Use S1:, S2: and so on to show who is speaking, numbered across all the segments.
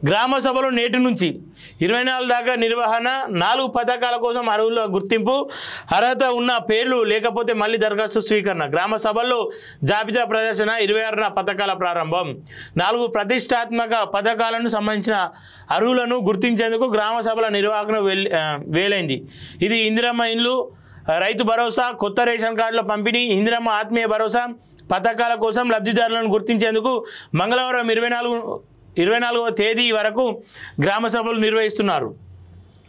S1: గ్రామ సభలో నేటి నుంచి 24 దాకా నిర్వహణ 4 పథకాల కోసం అర్హుల గుర్తింపు అర్హత ఉన్న పేర్లు లేకపోతే మళ్ళీ దరఖాస్తు స్వీకరణ గ్రామ సభల్లో జాబితా ప్రదర్శన 26న పథకాల ప్రారంభం 4 ప్రతిష్టాత్మక పథకాలను సంబంధించిన అర్హులను గుర్తించేందుకు గ్రామ సభల నిర్వహణ వేలైంది ఇది ఇందిరమ్మ ఇండ్లు రైతు భరోసా కొత్త రేషన్ కార్డుల పంపిణీ ఇందిరమ్మ ఆత్మీయ భరోసా పథకాల కోసం లబ్ధిదారులను గుర్తించేందుకు మంగళవారం 24వ తేదీ వరకు గ్రామ సభలు నిర్వహిస్తున్నారు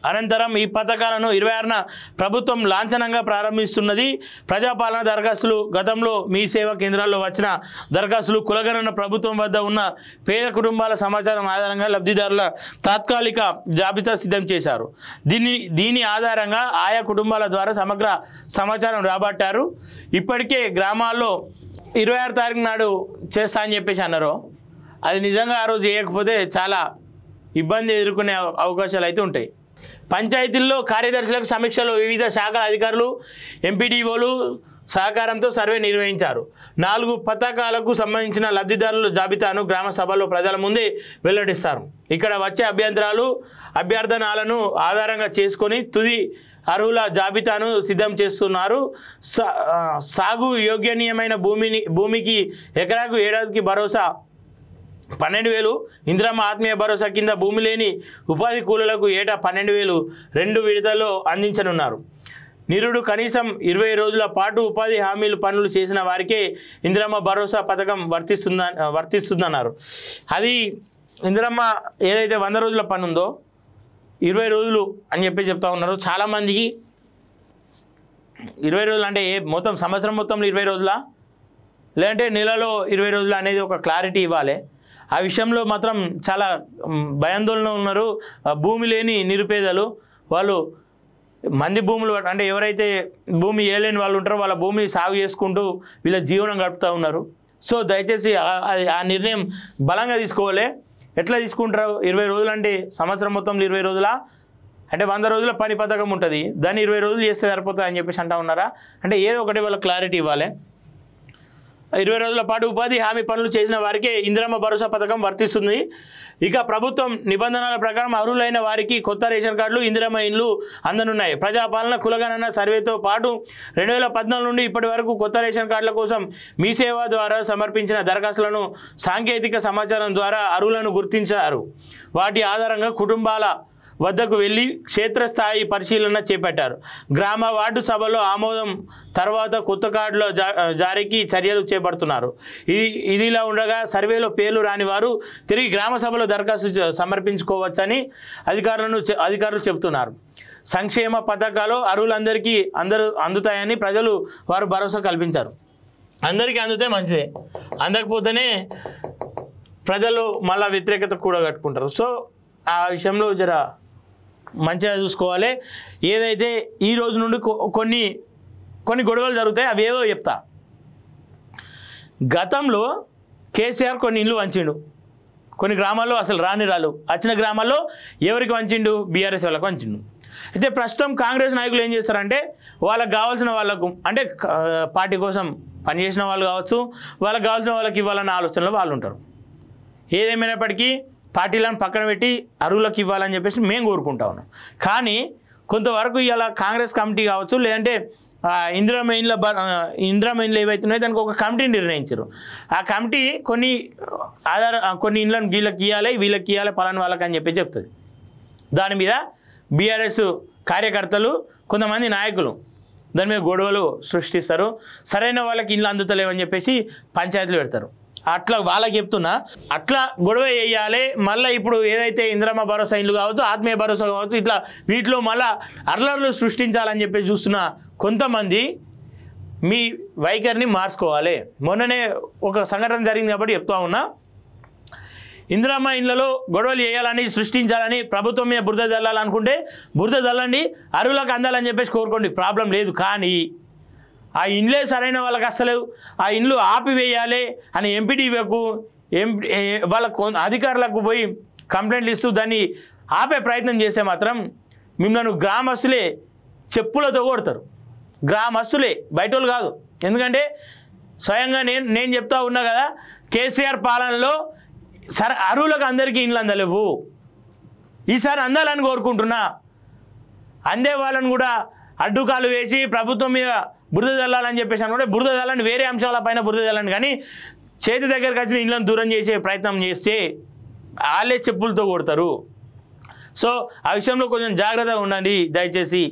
S1: అనంతరం ఈ పథకాలను 26న ప్రభుత్వం లాంఛనంగా ప్రారంభిస్తున్నది ప్రజాపాలన దరఖాస్తులు గతంలో మీ సేవా కేంద్రాల్లో వచ్చిన దరఖాస్తులు కులగణన ప్రభుత్వం వద్ద ఉన్న పేద కుటుంబాల సమాచారం ఆధారంగా లబ్ధిదారుల తాత్కాలిక జాబితా సిద్ధం చేశారు దీని ఆధారంగా ఆయా కుటుంబాల ద్వారా సమగ్ర సమాచారం రాబట్టారు ఇప్పటికే గ్రామాల్లో 26 తారీఖు నాడు చేస్తా అని చెప్పేసి అన్నారు అది నిజంగా ఆ రోజు చేయకపోతే చాలా ఇబ్బంది ఎదుర్కొనే అవకాశాలు అయితే ఉంటాయి పంచాయతీల్లో కార్యదర్శులకు సమీక్షలో వివిధ శాఖల అధికారులు ఎంపీడీఓలు సహకారంతో సర్వే నిర్వహించారు 4 పథకాలకు సంబంధించిన లబ్ధిదారుల జాబితాను గ్రామ సభల్లో ప్రజల ముందే వెల్లడిస్తారు ఇక్కడ వచ్చే అభ్యర్థనాలను ఆధారంగా చేసుకొని తుది అర్హుల జాబితాను సిద్ధం చేస్తున్నారు సాగు యోగ్యనీయమైన భూమికి ఎకరాకు ఏడాదికి భరోసా 12,000 ఇందిరమ్మ ఆత్మీయ భరోసా కింద భూమి లేని ఉపాధి కూలీలకు ఏటా 12,000 2 విడతల్లో అందించనున్నారు నిరుడు కనీసం 20 రోజుల పాటు ఉపాధి హామీలు పనులు చేసిన వారికే ఇందిరమ్మ భరోసా పథకం వర్తిస్తుందన్నారు అది ఇందిరమ్మ ఏదైతే 100 రోజుల పని ఉందో 20 రోజులు అని చెప్తా ఉన్నారు చాలామందికి 20 రోజులు అంటే మొత్తం సంవత్సరం మొత్తంలో 20 రోజులా లేదంటే నెలలో 20 రోజులు అనేది ఒక క్లారిటీ ఇవ్వాలి ఆ విషయంలో మాత్రం చాలా భయాందోళన ఉన్నారు భూమి లేని నిరుపేదలు వాళ్ళు మంది భూములు అంటే ఎవరైతే భూమి ఏలేని వాళ్ళు ఉంటారో వాళ్ళ భూమి సాగు చేసుకుంటూ వీళ్ళ జీవనం గడుపుతూ ఉన్నారు సో దయచేసి ఆ నిర్ణయం బలంగా తీసుకోవాలి ఎట్లా తీసుకుంటారు 20 రోజులు అంటే సంవత్సరం మొత్తంలో 20 రోజులా అంటే 100 రోజుల పని పథకం ఉంటుంది దాన్ని 20 రోజులు చేస్తే సరిపోతుంది అని చెప్పేసి అంటా ఉన్నారా అంటే ఏదో ఒకటి వాళ్ళ క్లారిటీ ఇవ్వాలి 20 రోజుల పాటు ఉపాధి హామీ పనులు చేసిన వారికి ఇందిరమ్మ భరోసా పథకం వర్తిస్తుంది ఇక ప్రభుత్వం నిబంధనల ప్రకారం అర్హులైన వారికి కొత్త రేషన్ కార్డులు ఇందిరమ్మ ఇండ్లు అందనున్నాయి ప్రజాపాలన కులగణన సర్వేతో పాటు 2014 నుండి ఇప్పటి వరకు కొత్త రేషన్ కార్డుల కోసం మీ సేవ ద్వారా సమర్పించిన దరఖాస్తులను సాంకేతిక సమాచారం ద్వారా అర్హులను గుర్తించారు వాటి ఆధారంగా కుటుంబాల వద్దకు వెళ్ళి క్షేత్రస్థాయి పరిశీలన చేపట్టారు గ్రామ వార్డు సభలో ఆమోదం తర్వాత కొత్త కార్డుల జారీకి చర్యలు చేపడుతున్నారు ఇదిలా ఉండగా సర్వేలో పేర్లు రాని వారు తిరిగి గ్రామ సభలో దరఖాస్తు సమర్పించుకోవచ్చని అధికారులు చెబుతున్నారు సంక్షేమ పథకాలు అర్హులందరికీ అందుతాయని ప్రజలు వారు భరోసా కల్పించారు అందరికీ అందుతే మంచిదే అందకపోతేనే ప్రజలు మళ్ళీ వ్యతిరేకత కూడా కట్టుకుంటారు సో ఆ విషయంలో జర మంచిగా చూసుకోవాలి ఏదైతే ఈ రోజు నుండి కొన్ని గొడవలు జరుగుతాయి అవేవో చెప్తా గతంలో కేసీఆర్ కొన్ని ఇల్లు వంచిండు కొన్ని గ్రామాల్లో అసలు రాళ్ళు వచ్చిన గ్రామాల్లో ఎవరికి వంచిండు బీఆర్ఎస్ వాళ్ళకు వంచిండు అయితే ప్రస్తుతం కాంగ్రెస్ నాయకులు ఏం చేస్తారంటే వాళ్ళకి కావాల్సిన వాళ్ళకు అంటే పార్టీ కోసం పనిచేసిన వాళ్ళు కావచ్చు వాళ్ళకి కావాల్సిన వాళ్ళకి ఇవ్వాలన్న ఆలోచనలో వాళ్ళు ఉంటారు ఏదేమైనప్పటికీ పార్టీలను పక్కన పెట్టి అర్హులకు ఇవ్వాలని చెప్పేసి మేము కోరుకుంటా ఉన్నాం కానీ కొంతవరకు ఇలా కాంగ్రెస్ కమిటీ కావచ్చు లేదంటే ఇందిరమ్మ ఇండ్లు ఏవైతున్నాయో దానికి ఒక కమిటీని నిర్ణయించారు ఆ కమిటీ కొన్ని ఇండ్లను వీళ్ళకి ఇవ్వాలి వీళ్ళకి ఇవ్వాలి పలానా వాళ్ళకి అని చెప్పి చెప్తుంది దాని మీద బీఆర్ఎస్ కార్యకర్తలు కొంతమంది నాయకులు దాని మీద గొడవలు సృష్టిస్తారు సరైన వాళ్ళకి ఇండ్లు అందుతలేవని చెప్పేసి పంచాయతీలు పెడతారు అట్లా వాళ్ళకి చెప్తున్నా అట్లా గొడవ వేయాలి మళ్ళీ ఇప్పుడు ఏదైతే ఇందిరమ్మ భరోసా ఇండ్లు కావచ్చు ఆత్మీయ భరోసా కావచ్చు ఇట్లా వీటిలో మళ్ళీ అర్లర్లు సృష్టించాలని చెప్పి చూస్తున్న కొంతమంది మీ వైఖరిని మార్చుకోవాలి మొన్ననే ఒక సంఘటన జరిగింది కాబట్టి చెప్తా ఉన్నా ఇందిరమ్మ ఇండ్లలో గొడవలు చేయాలని సృష్టించాలని ప్రభుత్వం మీద బురద జల్లాలనుకుంటే బురద జల్లండి అర్హులకు అందాలని చెప్పేసి కోరుకోండి ప్రాబ్లం లేదు కానీ ఆ ఇండ్లే సరైన వాళ్ళకి అసలు ఆ ఇండ్లు ఆపివేయాలి అని ఎంపీడీఓకు వాళ్ళ అధికారులకు పోయి కంప్లైంట్లు ఇస్తూ దాన్ని ఆపే ప్రయత్నం చేస్తే మాత్రం మిమ్మల్ని గ్రామస్తులే చెప్పులతో కొడతారు గ్రామస్తులే బయట వాళ్ళు కాదు ఎందుకంటే స్వయంగా నేను చెప్తా ఉన్నా కదా కేసీఆర్ పాలనలో సరే అరువులకు అందరికీ ఇండ్లు అందలేవు, ఈసారి అందాలని కోరుకుంటున్నా. అందే వాళ్ళని కూడా అడ్డుకాలు వేసి ప్రభుత్వం మీద బురద చల్లాలని చెప్పేసి అనుకుంటే బురద చల్లని వేరే అంశాల పైన బురద చల్లని, కానీ చేతి దగ్గరికి వచ్చిన ఇళ్ళని దూరం చేసే ప్రయత్నం చేస్తే వాళ్ళే చెప్పులతో కొడతారు. సో ఆ విషయంలో కొంచెం జాగ్రత్తగా ఉండండి దయచేసి.